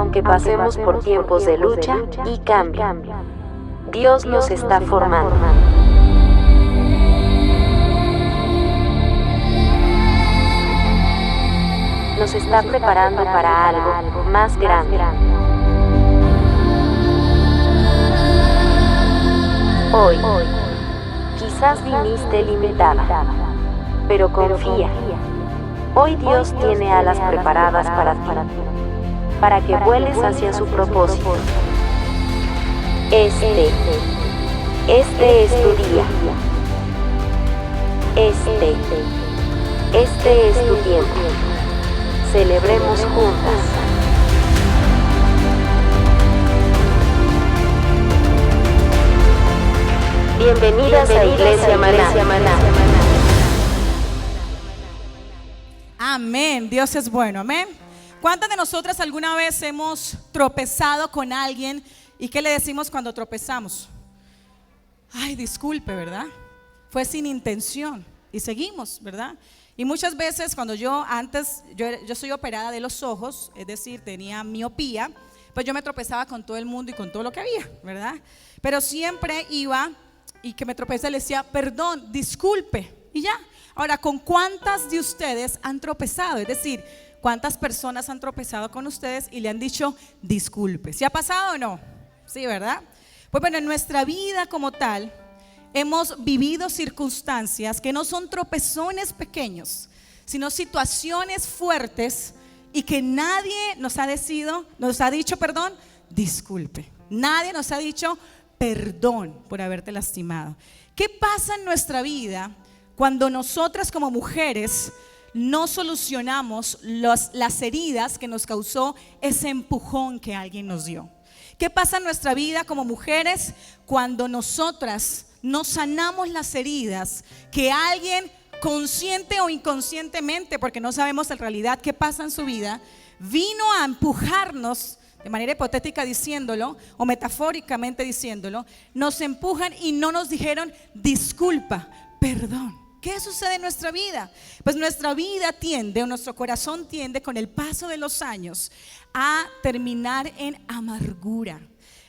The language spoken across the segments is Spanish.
Aunque pasemos por tiempos de lucha y cambio, Dios nos está formando. Nos está preparando para algo más grande. Hoy, quizás viniste limitada, pero confía. Hoy Dios tiene alas preparadas para ti, para que vueles hacia su propósito. Este es tu día. Este es tu tiempo. Celebremos juntas. Bienvenidas a Iglesia Maná. Amén, Dios es bueno, amén. ¿Cuántas de nosotras alguna vez hemos tropezado con alguien y qué le decimos cuando tropezamos? Ay, disculpe, ¿verdad? Fue sin intención y seguimos, ¿verdad? Y muchas veces cuando yo soy operada de los ojos, es decir, tenía miopía, pues yo me tropezaba con todo el mundo y con todo lo que había, ¿verdad? Pero siempre iba y que me tropecé le decía, perdón, disculpe, y ya. Ahora, ¿con cuántas de ustedes han tropezado? Es decir, ¿cuántas personas han tropezado con ustedes y le han dicho disculpe? ¿Sí ha pasado o no? Sí, ¿verdad? Pues bueno, en nuestra vida como tal, hemos vivido circunstancias que no son tropezones pequeños, sino situaciones fuertes y que nadie nos ha dicho, disculpe. Nadie nos ha dicho perdón por haberte lastimado. ¿Qué pasa en nuestra vida cuando nosotras como mujeres no solucionamos las heridas que nos causó ese empujón que alguien nos dio? ¿Qué pasa en nuestra vida como mujeres cuando nosotras no sanamos las heridas que alguien, consciente o inconscientemente, porque no sabemos en realidad qué pasa en su vida, vino a empujarnos, de manera hipotética diciéndolo o metafóricamente diciéndolo, nos empujan y no nos dijeron disculpa, perdón? ¿Qué sucede en nuestra vida? Pues nuestra vida tiende, o nuestro corazón tiende con el paso de los años a terminar en amargura.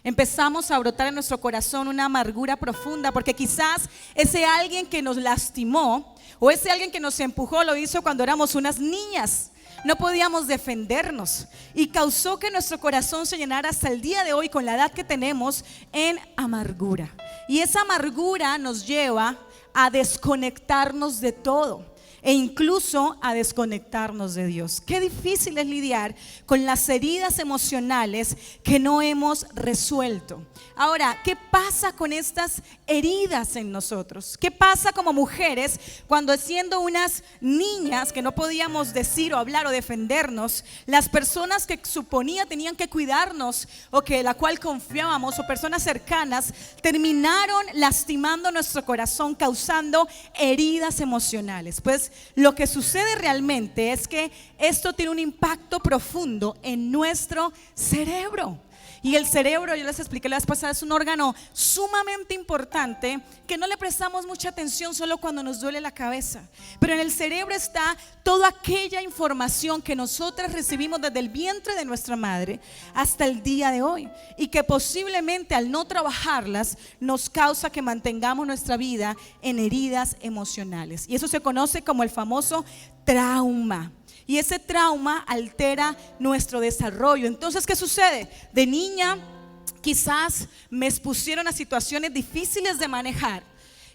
Empezamos a brotar en nuestro corazón una amargura profunda porque quizás ese alguien que nos lastimó o ese alguien que nos empujó lo hizo cuando éramos unas niñas. No podíamos defendernos y causó que nuestro corazón se llenara hasta el día de hoy con la edad que tenemos en amargura. Y esa amargura nos lleva a desconectarnos de todo e incluso a desconectarnos de Dios. Qué difícil es lidiar con las heridas emocionales que no hemos resuelto. Ahora, ¿qué pasa con estas heridas en nosotros? ¿Qué pasa como mujeres cuando siendo unas niñas que no podíamos decir o hablar o defendernos, las personas que suponía tenían que cuidarnos o que la cual confiábamos o personas cercanas terminaron lastimando nuestro corazón, causando heridas emocionales? Pues lo que sucede realmente es que esto tiene un impacto profundo en nuestro cerebro. Y el cerebro, yo les expliqué la vez pasada, es un órgano sumamente importante que no le prestamos mucha atención solo cuando nos duele la cabeza. Pero en el cerebro está toda aquella información que nosotras recibimos desde el vientre de nuestra madre hasta el día de hoy. Y que posiblemente al no trabajarlas nos causa que mantengamos nuestra vida en heridas emocionales. Y eso se conoce como el famoso trauma. Y ese trauma altera nuestro desarrollo. Entonces, ¿qué sucede? De niña quizás me expusieron a situaciones difíciles de manejar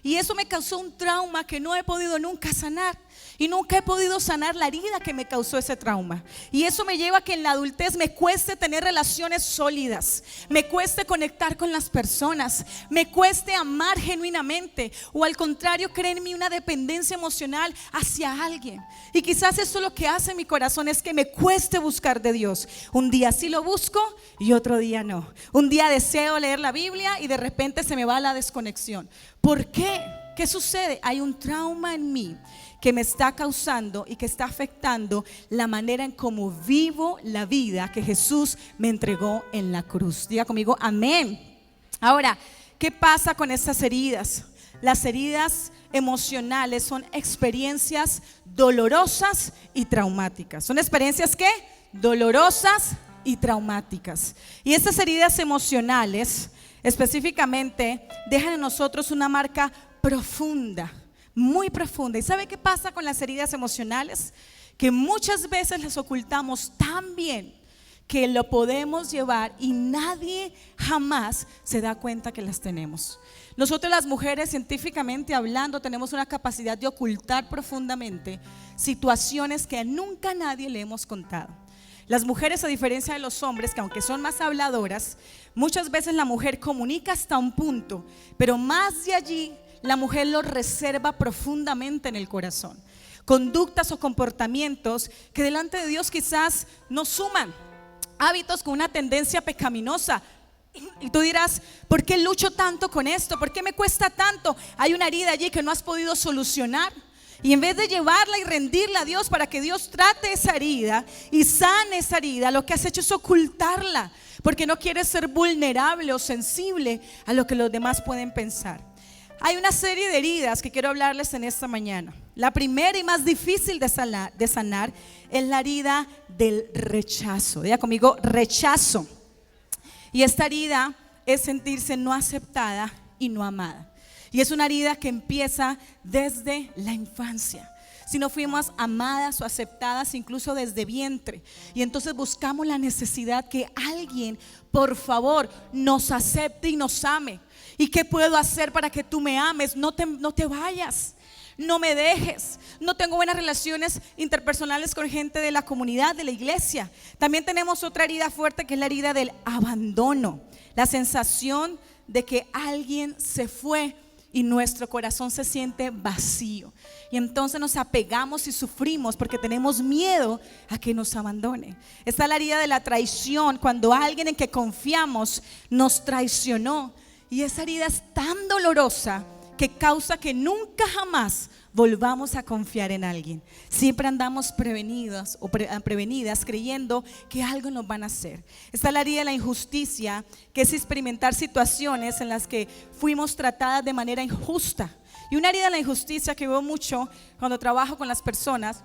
y eso me causó un trauma que no he podido nunca sanar. Y nunca he podido sanar la herida que me causó ese trauma. Y eso me lleva a que en la adultez me cueste tener relaciones sólidas, me cueste conectar con las personas, me cueste amar genuinamente, o al contrario, creer en mí una dependencia emocional hacia alguien. Y quizás eso lo que hace en mi corazón es que me cueste buscar de Dios. Un día sí lo busco y otro día no. Un día deseo leer la Biblia y de repente se me va la desconexión. ¿Por qué? ¿Qué sucede? Hay un trauma en mí que me está causando y que está afectando la manera en cómo vivo la vida que Jesús me entregó en la cruz. Diga conmigo, amén. Ahora, ¿qué pasa con estas heridas? Las heridas emocionales son experiencias dolorosas y traumáticas. ¿Son experiencias qué? Dolorosas y traumáticas. Y estas heridas emocionales específicamente dejan en nosotros una marca profunda, muy profunda. ¿Y sabe qué pasa con las heridas emocionales? Que muchas veces las ocultamos tan bien que lo podemos llevar y nadie jamás se da cuenta que las tenemos. Nosotros las mujeres, científicamente hablando, tenemos una capacidad de ocultar profundamente situaciones que nunca nadie le hemos contado. Las mujeres, a diferencia de los hombres, que aunque son más habladoras, muchas veces la mujer comunica hasta un punto, pero más de allí la mujer lo reserva profundamente en el corazón. Conductas o comportamientos que delante de Dios quizás no suman, hábitos con una tendencia pecaminosa. Y tú dirás, ¿por qué lucho tanto con esto? ¿Por qué me cuesta tanto? Hay una herida allí que no has podido solucionar. Y en vez de llevarla y rendirla a Dios para que Dios trate esa herida y sane esa herida, lo que has hecho es ocultarla, porque no quieres ser vulnerable o sensible a lo que los demás pueden pensar. Hay una serie de heridas que quiero hablarles en esta mañana. La primera y más difícil de sanar es la herida del rechazo. Diga conmigo, rechazo. Y esta herida es sentirse no aceptada y no amada. Y es una herida que empieza desde la infancia. Si no fuimos amadas o aceptadas incluso desde vientre, y entonces buscamos la necesidad que alguien, por favor, nos acepte y nos ame. ¿Y qué puedo hacer para que tú me ames? No te vayas, no me dejes. No tengo buenas relaciones interpersonales con gente de la comunidad, de la iglesia. También tenemos otra herida fuerte, que es la herida del abandono. La sensación de que alguien se fue y nuestro corazón se siente vacío. Y entonces nos apegamos y sufrimos porque tenemos miedo a que nos abandone. Está la herida de la traición, cuando alguien en que confiamos nos traicionó. Y esa herida es tan dolorosa que causa que nunca jamás volvamos a confiar en alguien. Siempre andamos prevenidos o prevenidas creyendo que algo nos van a hacer. Está la herida de la injusticia, que es experimentar situaciones en las que fuimos tratadas de manera injusta. Y una herida de la injusticia que veo mucho cuando trabajo con las personas,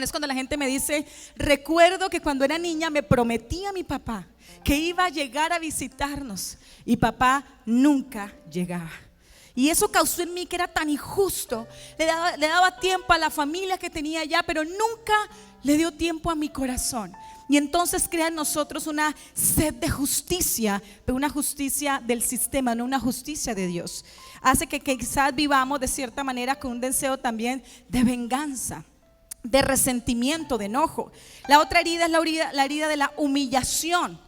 es cuando la gente me dice, recuerdo que cuando era niña me prometí a mi papá que iba a llegar a visitarnos y papá nunca llegaba. Y eso causó en mí que era tan injusto. Le daba tiempo a la familia que tenía allá, pero nunca le dio tiempo a mi corazón. Y entonces crea en nosotros una sed de justicia, pero una justicia del sistema, no una justicia de Dios. Hace que quizás vivamos de cierta manera con un deseo también de venganza, de resentimiento, de enojo. La otra herida es la herida de la humillación.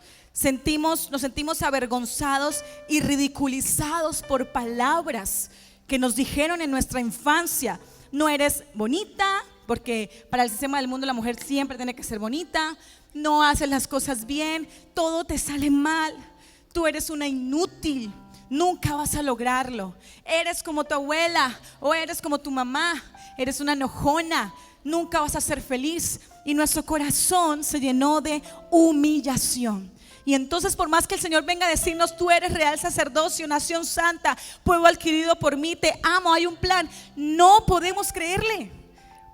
Nos sentimos avergonzados y ridiculizados por palabras que nos dijeron en nuestra infancia. No eres bonita, porque para el sistema del mundo la mujer siempre tiene que ser bonita. No haces las cosas bien, todo te sale mal. Tú eres una inútil, nunca vas a lograrlo. Eres como tu abuela o eres como tu mamá, eres una enojona, nunca vas a ser feliz. Y nuestro corazón se llenó de humillación. Y entonces, por más que el Señor venga a decirnos, tú eres real sacerdocio, nación santa, pueblo adquirido por mí, te amo, hay un plan, no podemos creerle,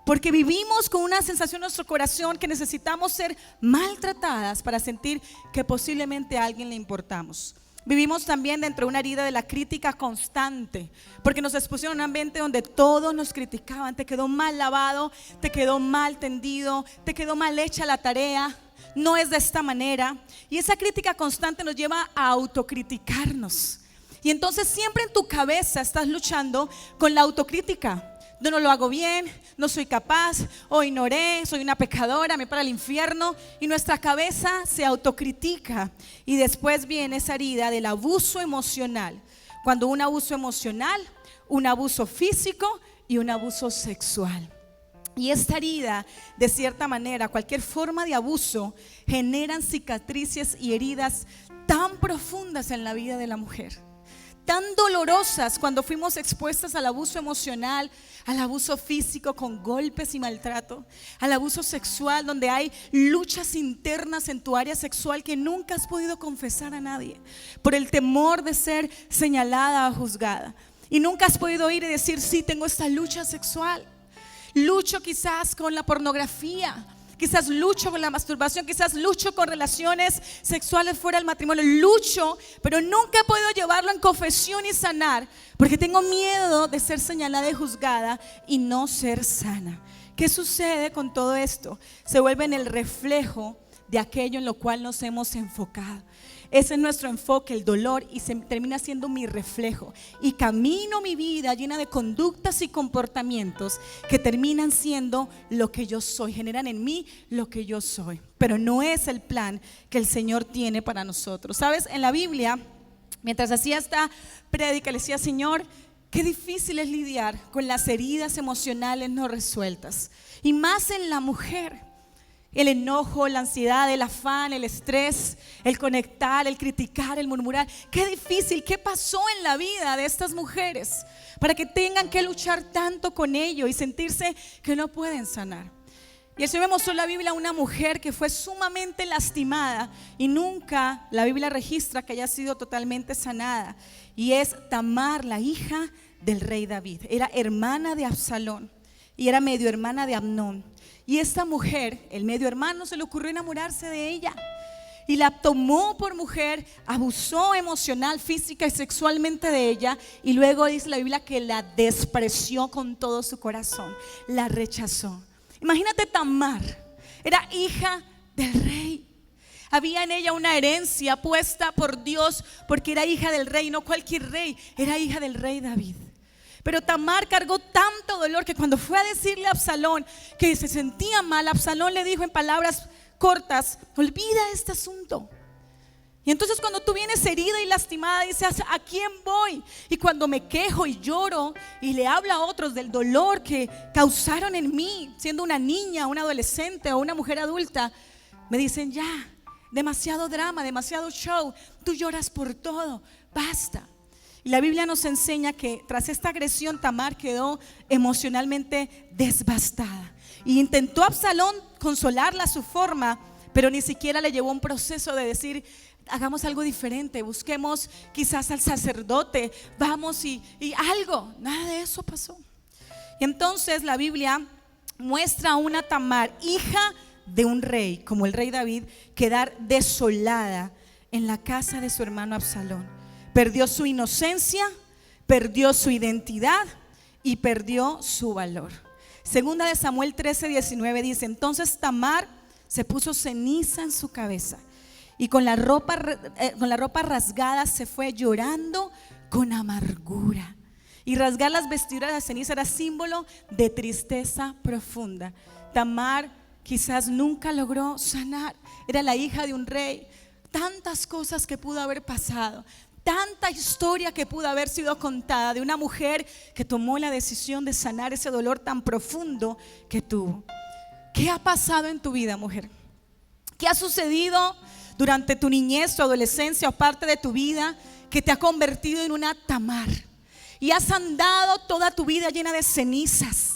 porque vivimos con una sensación en nuestro corazón que necesitamos ser maltratadas para sentir que posiblemente a alguien le importamos. Vivimos también dentro de una herida de la crítica constante, porque nos expusieron a un ambiente donde todos nos criticaban. Te quedó mal lavado, te quedó mal tendido, te quedó mal hecha la tarea, no es de esta manera. Y esa crítica constante nos lleva a autocriticarnos. Y entonces siempre en tu cabeza estás luchando con la autocrítica. Yo no lo hago bien, no soy capaz, o ignoré, soy una pecadora, me para el infierno. Y nuestra cabeza se autocritica. Y después viene esa herida del abuso emocional. Cuando un abuso emocional, un abuso físico y un abuso sexual. Y esta herida, de cierta manera, cualquier forma de abuso, generan cicatrices y heridas tan profundas en la vida de la mujer, tan dolorosas cuando fuimos expuestas al abuso emocional, al abuso físico con golpes y maltrato, al abuso sexual donde hay luchas internas en tu área sexual que nunca has podido confesar a nadie por el temor de ser señalada o juzgada. Y nunca has podido ir y decir, sí, tengo esta lucha sexual. Lucho quizás con la pornografía, quizás lucho con la masturbación, quizás lucho con relaciones sexuales fuera del matrimonio, lucho, pero nunca he podido llevarlo en confesión y sanar, porque tengo miedo de ser señalada y juzgada y no ser sana. ¿Qué sucede con todo esto? Se vuelve en el reflejo de aquello en lo cual nos hemos enfocado. Ese es nuestro enfoque, el dolor, y se termina siendo mi reflejo. Y camino mi vida llena de conductas y comportamientos que terminan siendo lo que yo soy, generan en mí lo que yo soy. Pero no es el plan que el Señor tiene para nosotros. ¿Sabes? En la Biblia, mientras hacía esta prédica, le decía: Señor, qué difícil es lidiar con las heridas emocionales no resueltas. Y más en la mujer. El enojo, la ansiedad, el afán, el estrés, el conectar, el criticar, el murmurar. Qué difícil, qué pasó en la vida de estas mujeres para que tengan que luchar tanto con ello y sentirse que no pueden sanar. Y el Señor me mostró en la Biblia una mujer que fue sumamente lastimada y nunca la Biblia registra que haya sido totalmente sanada. Y es Tamar, la hija del rey David. Era hermana de Absalón y era medio hermana de Amnón. Y esta mujer, el medio hermano, se le ocurrió enamorarse de ella y la tomó por mujer, abusó emocional, física y sexualmente de ella, y luego dice la Biblia que la despreció con todo su corazón, la rechazó. Imagínate, Tamar era hija del rey. Había en ella una herencia puesta por Dios porque era hija del rey, no cualquier rey, era hija del rey David. Pero Tamar cargó tanto dolor que cuando fue a decirle a Absalón que se sentía mal, Absalón le dijo en palabras cortas: olvida este asunto. Y entonces cuando tú vienes herida y lastimada, dices: ¿a quién voy? Y cuando me quejo y lloro y le hablo a otros del dolor que causaron en mí, siendo una niña, una adolescente o una mujer adulta, me dicen: ya, demasiado drama, demasiado show, tú lloras por todo, basta. Y la Biblia nos enseña que tras esta agresión Tamar quedó emocionalmente devastada. Y intentó Absalón consolarla a su forma, pero ni siquiera le llevó un proceso de decir: hagamos algo diferente, busquemos quizás al sacerdote, vamos y algo. Nada de eso pasó. Y entonces la Biblia muestra a una Tamar, hija de un rey, como el rey David, quedar desolada en la casa de su hermano Absalón. Perdió su inocencia, perdió su identidad y perdió su valor. Segunda de Samuel 13:19 dice: entonces Tamar se puso ceniza en su cabeza y con la ropa rasgada se fue llorando con amargura. Y rasgar las vestiduras de ceniza era símbolo de tristeza profunda. Tamar quizás nunca logró sanar. Era la hija de un rey. Tantas cosas que pudo haber pasado, tanta historia que pudo haber sido contada de una mujer que tomó la decisión de sanar ese dolor tan profundo que tuvo. ¿Qué ha pasado en tu vida, mujer? ¿Qué ha sucedido durante tu niñez, tu adolescencia o parte de tu vida que te ha convertido en una Tamar? Y has andado toda tu vida llena de cenizas,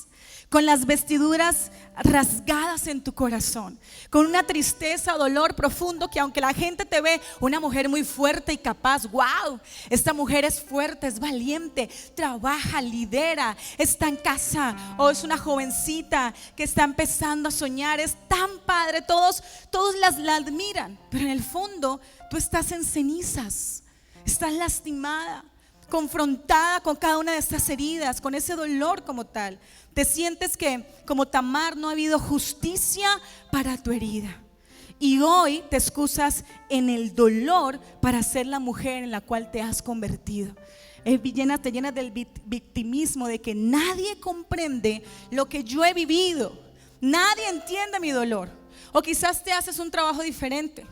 con las vestiduras rasgadas en tu corazón, con una tristeza, dolor profundo, que aunque la gente te ve una mujer muy fuerte y capaz, wow, esta mujer es fuerte, es valiente, trabaja, lidera, está en casa, o es una jovencita que está empezando a soñar, es tan padre, todos la admiran, pero en el fondo tú estás en cenizas, estás lastimada, confrontada con cada una de estas heridas, con ese dolor como tal. Te sientes que como Tamar no ha habido justicia para tu herida. Y hoy te excusas en el dolor para ser la mujer en la cual te has convertido. Te llenas del victimismo, de que nadie comprende lo que yo he vivido. Nadie entiende mi dolor. O quizás te haces un trabajo diferente.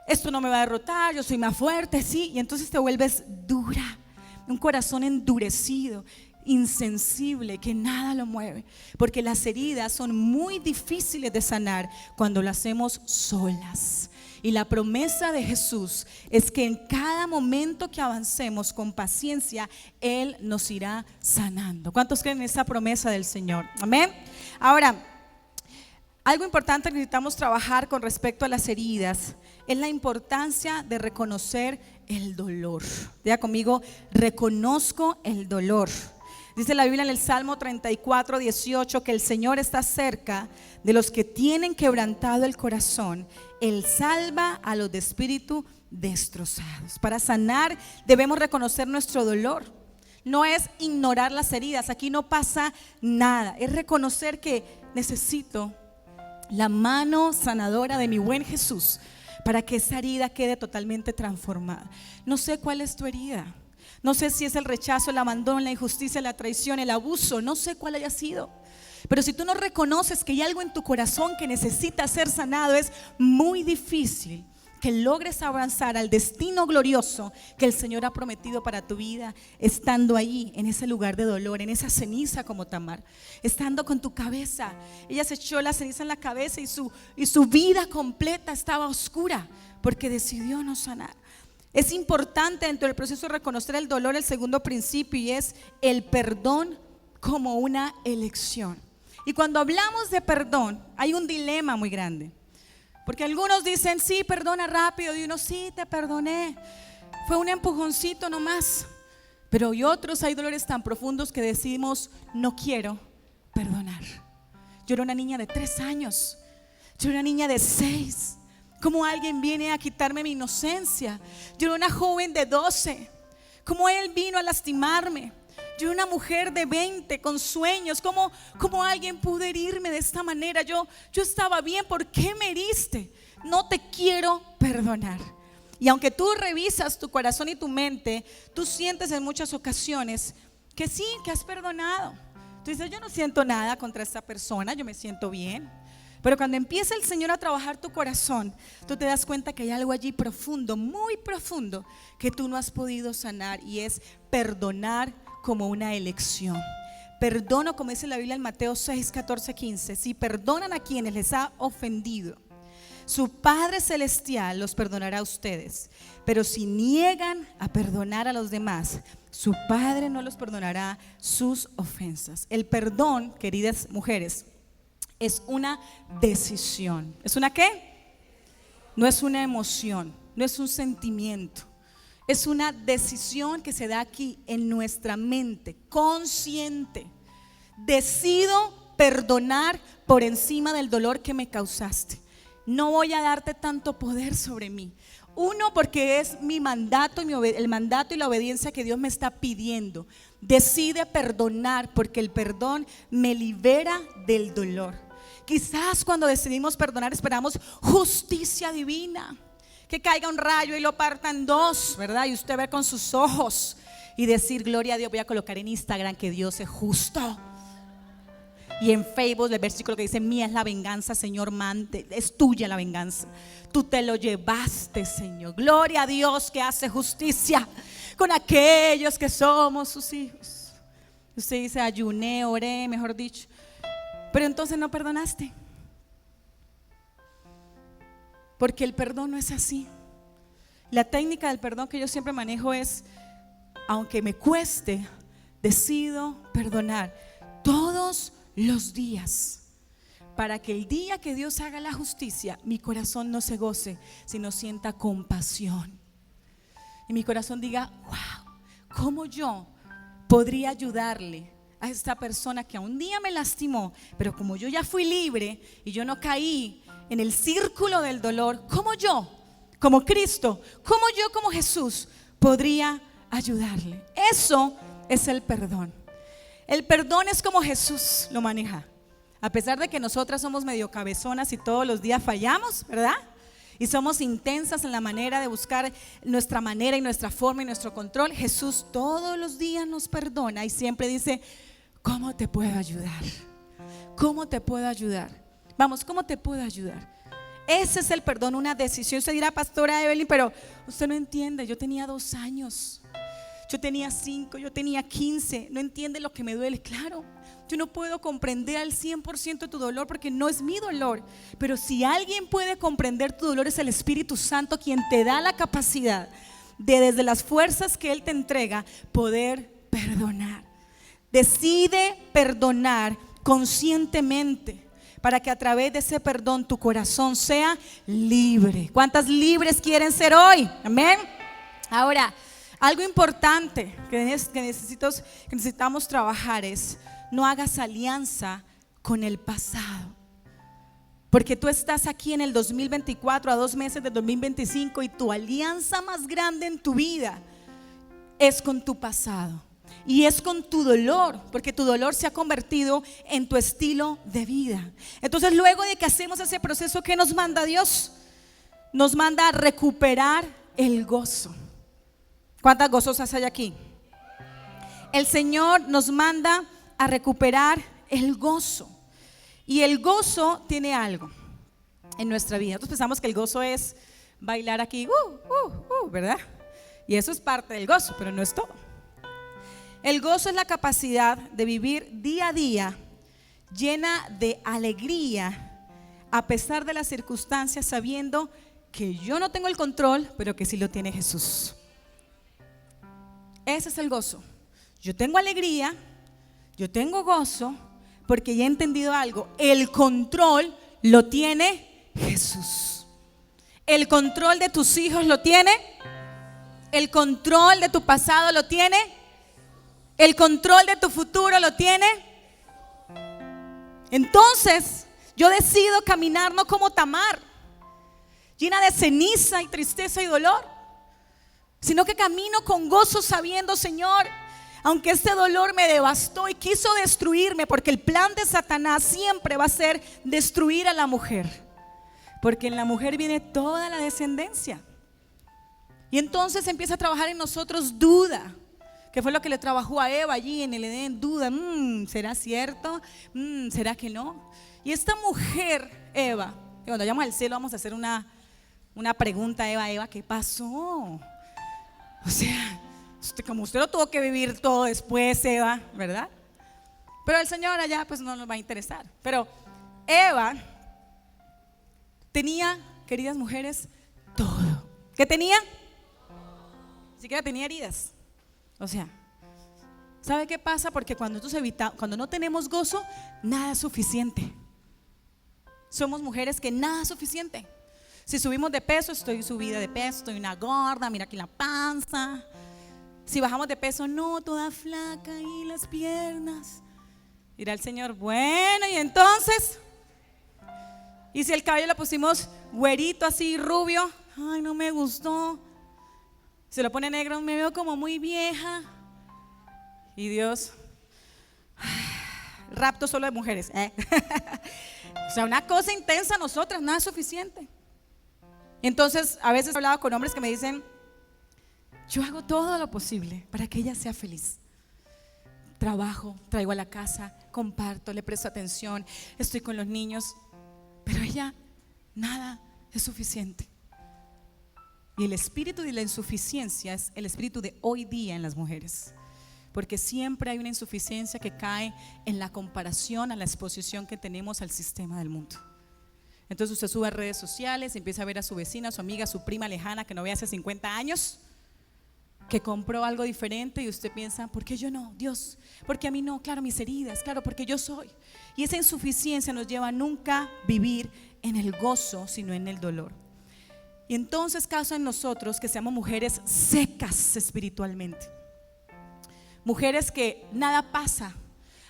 Esto no me va a derrotar, yo soy más fuerte, sí. Y entonces te vuelves dura. Un corazón endurecido, insensible, que nada lo mueve, porque las heridas son muy difíciles de sanar cuando lo hacemos solas. Y la promesa de Jesús es que en cada momento que avancemos con paciencia, Él nos irá sanando. ¿Cuántos creen en esa promesa del Señor? Amén. Ahora, algo importante que necesitamos trabajar con respecto a las heridas es la importancia de reconocer el dolor. Diga conmigo: reconozco el dolor. Dice la Biblia en el Salmo 34, 18 que el Señor está cerca de los que tienen quebrantado el corazón. Él salva a los de espíritu destrozados. Para sanar debemos reconocer nuestro dolor. No es ignorar las heridas, aquí no pasa nada. Es reconocer que necesito la mano sanadora de mi buen Jesús para que esa herida quede totalmente transformada. No sé cuál es tu herida. No sé si es el rechazo, el abandono, la injusticia, la traición, el abuso. No sé cuál haya sido. Pero si tú no reconoces que hay algo en tu corazón que necesita ser sanado, es muy difícil que logres avanzar al destino glorioso que el Señor ha prometido para tu vida, estando ahí, en ese lugar de dolor, en esa ceniza como Tamar, estando con tu cabeza. Ella se echó la ceniza en la cabeza y su vida completa estaba oscura porque decidió no sanar. Es importante dentro del proceso de reconocer el dolor, el segundo principio, y es el perdón como una elección. Y cuando hablamos de perdón, hay un dilema muy grande. Porque algunos dicen, sí, perdona rápido, y uno, sí, te perdoné, fue un empujoncito nomás. Pero hay dolores tan profundos que decimos, no quiero perdonar. Yo era una niña de 3 años, yo era una niña de 6. ¿Cómo alguien viene a quitarme mi inocencia? Yo era una joven de 12. ¿Cómo él vino a lastimarme? Yo era una mujer de 20 con sueños. ¿Cómo alguien pudo herirme de esta manera? Yo estaba bien, ¿por qué me heriste? No te quiero perdonar. Y aunque tú revisas tu corazón y tu mente, tú sientes en muchas ocasiones que sí, que has perdonado. Tú dices, yo no siento nada contra esta persona, yo me siento bien. Pero cuando empieza el Señor a trabajar tu corazón, tú te das cuenta que hay algo allí profundo, muy profundo, que tú no has podido sanar, y es perdonar como una elección. Perdono, como dice la Biblia en Mateo 6, 14, 15. Si perdonan a quienes les ha ofendido, su Padre Celestial los perdonará a ustedes. Pero si niegan a perdonar a los demás, su Padre no los perdonará sus ofensas. El perdón, queridas mujeres, es una decisión. ¿Es una qué? No es una emoción, no es un sentimiento. Es una decisión que se da aquí en nuestra mente, consciente. Decido perdonar por encima del dolor que me causaste. No voy a darte tanto poder sobre mí. Uno, porque es mi mandato, el mandato y la obediencia que Dios me está pidiendo. Decide perdonar, porque el perdón me libera del dolor. Quizás cuando decidimos perdonar esperamos justicia divina, que caiga un rayo y lo parta en dos, ¿verdad? Y usted ver con sus ojos y decir, gloria a Dios. Voy a colocar en Instagram que Dios es justo. Y en Facebook el versículo que dice, mía es la venganza, Señor, es tuya la venganza. Tú te lo llevaste, Señor. Gloria a Dios que hace justicia con aquellos que somos sus hijos. Usted dice, ayuné, oré, mejor dicho. Pero entonces no perdonaste. Porque el perdón no es así. La técnica del perdón que yo siempre manejo es, aunque me cueste, decido perdonar todos los días, para que el día que Dios haga la justicia, mi corazón no se goce, sino sienta compasión. Y mi corazón diga, wow, ¿cómo yo podría ayudarle a esta persona que a un día me lastimó? Pero como yo ya fui libre y yo no caí en el círculo del dolor, ¿cómo yo, como Cristo, cómo yo como Jesús podría ayudarle? Eso es el perdón. El perdón es como Jesús lo maneja. A pesar de que nosotras somos medio cabezonas y todos los días fallamos, ¿verdad? Y somos intensas en la manera de buscar nuestra manera y nuestra forma y nuestro control, Jesús todos los días nos perdona y siempre dice, ¿cómo te puedo ayudar? ¿Cómo te puedo ayudar? Vamos, ¿cómo te puedo ayudar? Ese es el perdón, una decisión. Usted dirá, pastora Evelyn, pero usted no entiende, yo tenía 2 años, yo tenía 5, yo tenía 15, no entiende lo que me duele. Claro, yo no puedo comprender al 100% tu dolor porque no es mi dolor, pero si alguien puede comprender tu dolor es el Espíritu Santo, quien te da la capacidad de, desde las fuerzas que Él te entrega, poder perdonar. Decide perdonar conscientemente, para que a través de ese perdón tu corazón sea libre. ¿Cuántas libres quieren ser hoy? Amén. Ahora, Algo importante que necesitamos trabajar es: no hagas alianza con el pasado. Porque tú estás aquí en el 2024, a 2 meses del 2025, y tu alianza más grande en tu vida es con tu pasado. Y es con tu dolor, porque tu dolor se ha convertido en tu estilo de vida. Entonces, luego de que hacemos ese proceso, ¿qué nos manda Dios? Nos manda a recuperar el gozo. ¿Cuántas gozosas hay aquí? El Señor nos manda a recuperar el gozo. Y el gozo tiene algo en nuestra vida. Nosotros pensamos que el gozo es bailar aquí, ¿verdad? Y eso es parte del gozo, pero no es todo. El gozo es la capacidad de vivir día a día llena de alegría, a pesar de las circunstancias, sabiendo que yo no tengo el control, pero que sí lo tiene Jesús. Ese es el gozo. Yo tengo alegría, yo tengo gozo, porque ya he entendido algo: el control lo tiene Jesús. El control de tus hijos lo tiene, el control de tu pasado lo tiene, el control de tu futuro lo tiene. Entonces yo decido caminar no como Tamar, llena de ceniza y tristeza y dolor, sino que camino con gozo, sabiendo: Señor, aunque este dolor me devastó y quiso destruirme, porque el plan de Satanás siempre va a ser destruir a la mujer, porque en la mujer viene toda la descendencia. Y entonces empieza a trabajar en nosotros duda, que fue lo que le trabajó a Eva allí en el Edén. Duda, ¿será cierto? ¿Será que no? Y esta mujer, Eva, cuando vayamos al cielo vamos a hacer una pregunta: Eva, ¿qué pasó? O sea, como usted lo tuvo que vivir todo después, Eva, ¿verdad? Pero el Señor allá pues no nos va a interesar. Pero Eva tenía, queridas mujeres, todo. ¿Qué tenía? Ni siquiera tenía heridas. O sea, ¿sabe qué pasa? Porque cuando no tenemos gozo, nada es suficiente. Somos mujeres que nada es suficiente. Si subimos de peso, estoy subida de peso, estoy una gorda, mira aquí la panza. Si bajamos de peso, no, toda flaca y las piernas. Dirá el Señor: bueno, y entonces, y si el cabello lo pusimos güerito así, rubio, ay, no me gustó. Se lo pone negro, me veo como muy vieja. Y Dios, rapto solo de mujeres, O sea, una cosa intensa, nosotras, nada es suficiente. Entonces, a veces he hablado con hombres que me dicen: yo hago todo lo posible para que ella sea feliz. Trabajo, traigo a la casa, comparto, le presto atención, estoy con los niños, pero ella, nada es suficiente. Y el espíritu de la insuficiencia es el espíritu de hoy día en las mujeres, porque siempre hay una insuficiencia que cae en la comparación, a la exposición que tenemos al sistema del mundo. Entonces usted sube a redes sociales, empieza a ver a su vecina, a su amiga, a su prima lejana que no ve hace 50 años, que compró algo diferente, y usted piensa: ¿por qué yo no? Dios, ¿por qué a mí no? Claro, mis heridas, claro, porque yo soy. Y esa insuficiencia nos lleva a nunca vivir en el gozo, sino en el dolor. Y entonces causa en nosotros que seamos mujeres secas espiritualmente, mujeres que nada pasa,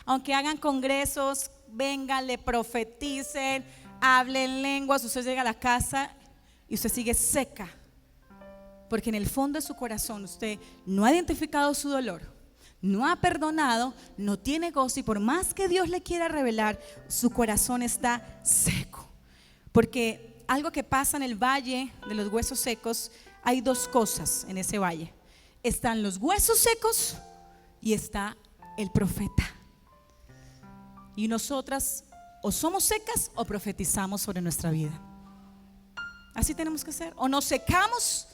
aunque hagan congresos, vengan, le profeticen, hablen lenguas, usted llega a la casa y usted sigue seca, porque en el fondo de su corazón usted no ha identificado su dolor, no ha perdonado, no tiene gozo, y por más que Dios le quiera revelar, su corazón está seco. Porque algo que pasa en el valle de los huesos secos, hay 2 cosas en ese valle: están los huesos secos y está el profeta. Y nosotras o somos secas o profetizamos sobre nuestra vida. Así tenemos que ser: o nos secamos,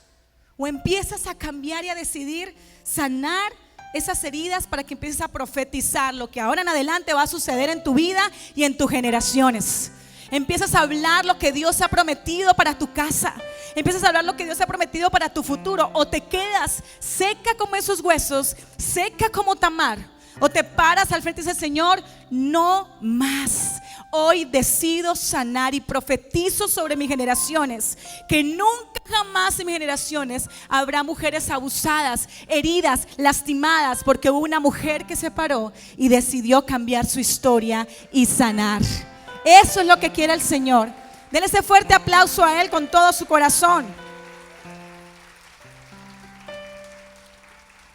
o empiezas a cambiar y a decidir sanar esas heridas para que empieces a profetizar lo que ahora en adelante va a suceder en tu vida y en tus generaciones. Empiezas a hablar lo que Dios ha prometido para tu casa, empiezas a hablar lo que Dios ha prometido para tu futuro. O te quedas seca como esos huesos, seca como Tamar, o te paras al frente y dices: Señor, no más. Hoy decido sanar y profetizo sobre mis generaciones que nunca jamás en mis generaciones habrá mujeres abusadas, heridas, lastimadas, porque hubo una mujer que se paró y decidió cambiar su historia y sanar. Eso es lo que quiere el Señor. Denle ese fuerte aplauso a Él con todo su corazón.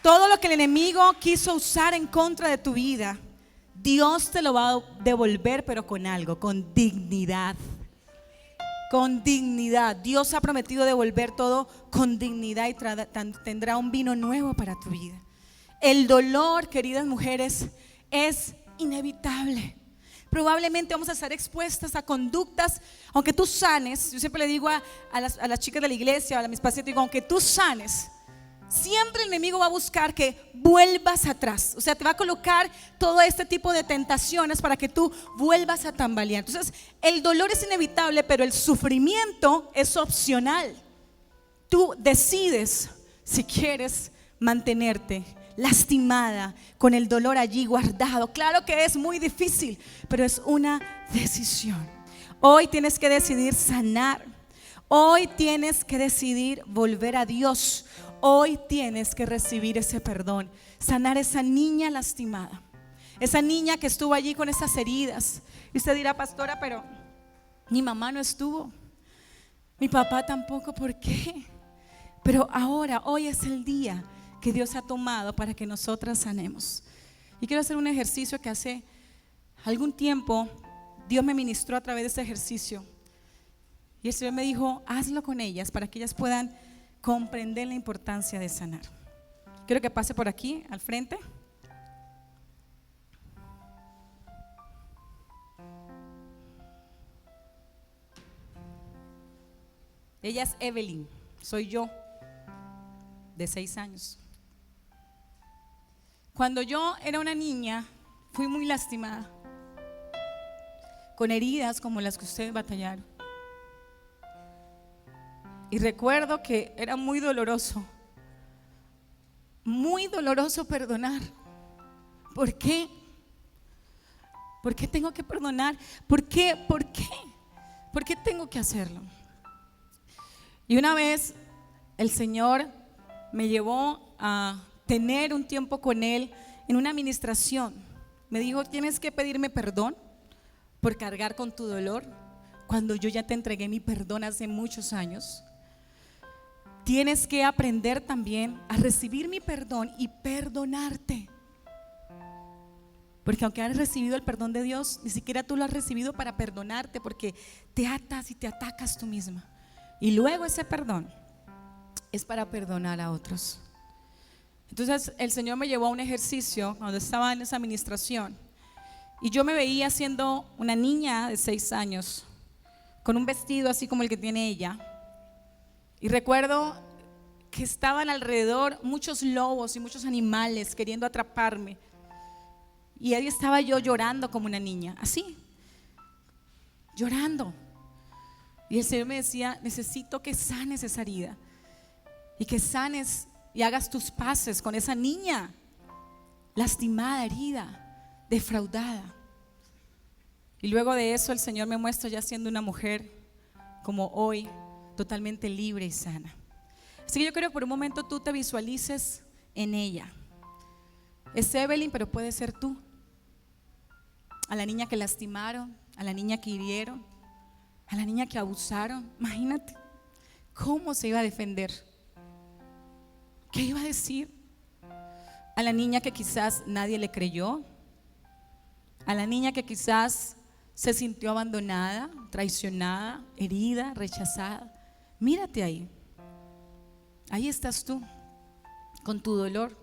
Todo lo que el enemigo quiso usar en contra de tu vida, Dios te lo va a devolver, pero con algo, con dignidad. Con dignidad. Dios ha prometido devolver todo con dignidad y tendrá un vino nuevo para tu vida. El dolor, queridas mujeres, es inevitable. Probablemente vamos a estar expuestas a conductas, aunque tú sanes. Yo siempre le digo a las chicas de la iglesia, a mis pacientes, digo, aunque tú sanes, siempre el enemigo va a buscar que vuelvas atrás. O sea, te va a colocar todo este tipo de tentaciones para que tú vuelvas a tambalear. Entonces, el dolor es inevitable, pero el sufrimiento es opcional. Tú decides si quieres mantenerte lastimada, con el dolor allí guardado. Claro que es muy difícil, pero es una decisión. Hoy tienes que decidir sanar. Hoy tienes que decidir volver a Dios. Hoy tienes que recibir ese perdón, sanar esa niña lastimada, esa niña que estuvo allí con esas heridas. Y usted dirá, pastora, pero mi mamá no estuvo, mi papá tampoco, ¿por qué? Pero ahora, hoy es el día que Dios ha tomado para que nosotras sanemos. Y quiero hacer un ejercicio que hace algún tiempo Dios me ministró a través de ese ejercicio. Y el Señor me dijo, hazlo con ellas para que ellas puedan comprender la importancia de sanar. Quiero que pase por aquí, al frente. Ella es Evelyn, soy yo, de 6 años. Cuando yo era una niña, fui muy lastimada, con heridas como las que ustedes batallaron. Y recuerdo que era muy doloroso perdonar. ¿Por qué? ¿Por qué tengo que perdonar? ¿Por qué? ¿Por qué? ¿Por qué tengo que hacerlo? Y una vez el Señor me llevó a tener un tiempo con Él en una administración. Me dijo, tienes que pedirme perdón por cargar con tu dolor cuando yo ya te entregué mi perdón hace muchos años. Tienes que aprender también a recibir mi perdón y perdonarte. Porque aunque has recibido el perdón de Dios, ni siquiera tú lo has recibido para perdonarte, porque te atas y te atacas tú misma. Y luego ese perdón es para perdonar a otros. Entonces el Señor me llevó a un ejercicio cuando estaba en esa administración. Y yo me veía siendo una niña de 6 años, con un vestido así como el que tiene ella. Y recuerdo que estaban alrededor muchos lobos y muchos animales queriendo atraparme. Y ahí estaba yo llorando como una niña, así, llorando. Y el Señor me decía, necesito que sanes esa herida y que sanes y hagas tus paces con esa niña lastimada, herida, defraudada. Y luego de eso el Señor me muestra ya siendo una mujer como hoy, totalmente libre y sana. Así que yo quiero que por un momento tú te visualices en ella. Es Evelyn, pero puede ser tú. A la niña que lastimaron, a la niña que hirieron, a la niña que abusaron. Imagínate cómo se iba a defender. ¿Qué iba a decir? A la niña que quizás nadie le creyó, a la niña que quizás se sintió abandonada, traicionada, herida, rechazada. Mírate ahí. Ahí estás tú, con tu dolor.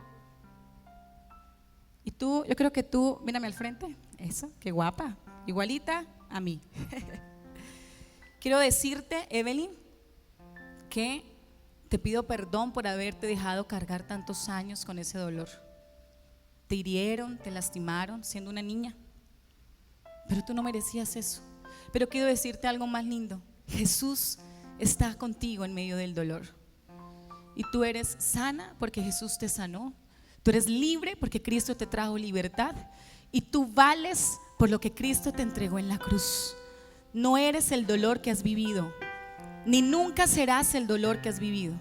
Y tú, yo creo que tú, mírame al frente. Eso, qué guapa, igualita a mí. Quiero decirte, Evelyn, que te pido perdón por haberte dejado cargar tantos años con ese dolor. Te hirieron, te lastimaron siendo una niña, pero tú no merecías eso. Pero quiero decirte algo más lindo. Jesús está contigo en medio del dolor. Y tú eres sana porque Jesús te sanó. Tú eres libre porque Cristo te trajo libertad. Y tú vales por lo que Cristo te entregó en la cruz. No eres el dolor que has vivido, ni nunca serás el dolor que has vivido.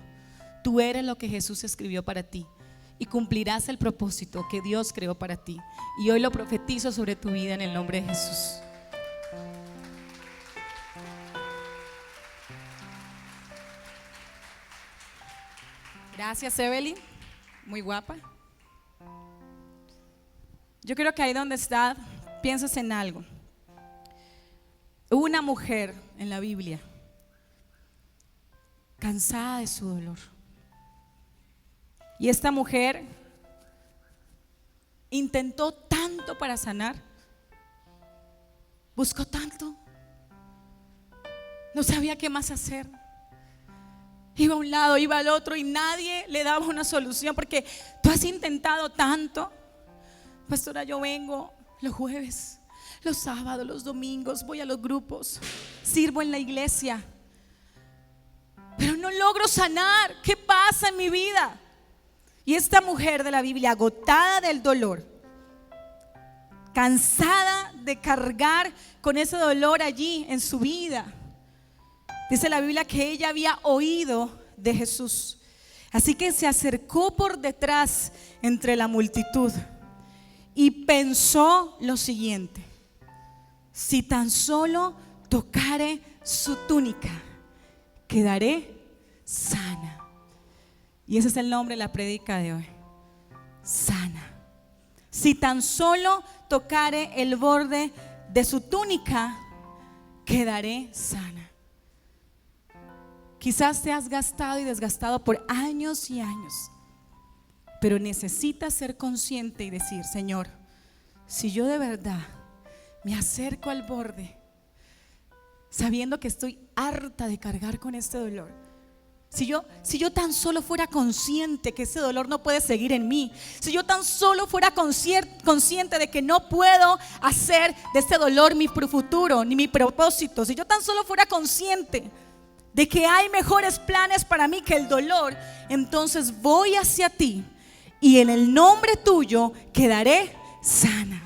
Tú eres lo que Jesús escribió para ti y cumplirás el propósito que Dios creó para ti. Y hoy lo profetizo sobre tu vida en el nombre de Jesús. Gracias, Evelyn, muy guapa. Yo creo que ahí donde está, piensas en algo. Hubo una mujer en la Biblia cansada de su dolor. Y esta mujer intentó tanto para sanar, buscó tanto, no sabía qué más hacer. Iba a un lado, iba al otro y nadie le daba una solución, porque tú has intentado tanto. Pastora, yo vengo los jueves, los sábados, los domingos, voy a los grupos, sirvo en la iglesia, pero no logro sanar. ¿Qué pasa en mi vida? Y esta mujer de la Biblia, agotada del dolor, cansada de cargar con ese dolor allí en su vida, dice la Biblia que ella había oído de Jesús. Así que se acercó por detrás entre la multitud y pensó lo siguiente: si tan solo tocare su túnica, quedaré sana. Y ese es el nombre de la prédica de hoy: sana. Si tan solo tocare el borde de su túnica, quedaré sana. Quizás te has gastado y desgastado por años y años, pero necesitas ser consciente y decir: Señor, si yo de verdad me acerco al borde, sabiendo que estoy harta de cargar con este dolor, si yo tan solo fuera consciente que ese dolor no puede seguir en mí, si yo tan solo fuera consciente de que no puedo hacer de este dolor mi futuro ni mi propósito, si yo tan solo fuera consciente de que hay mejores planes para mí que el dolor, entonces voy hacia ti y en el nombre tuyo quedaré sana.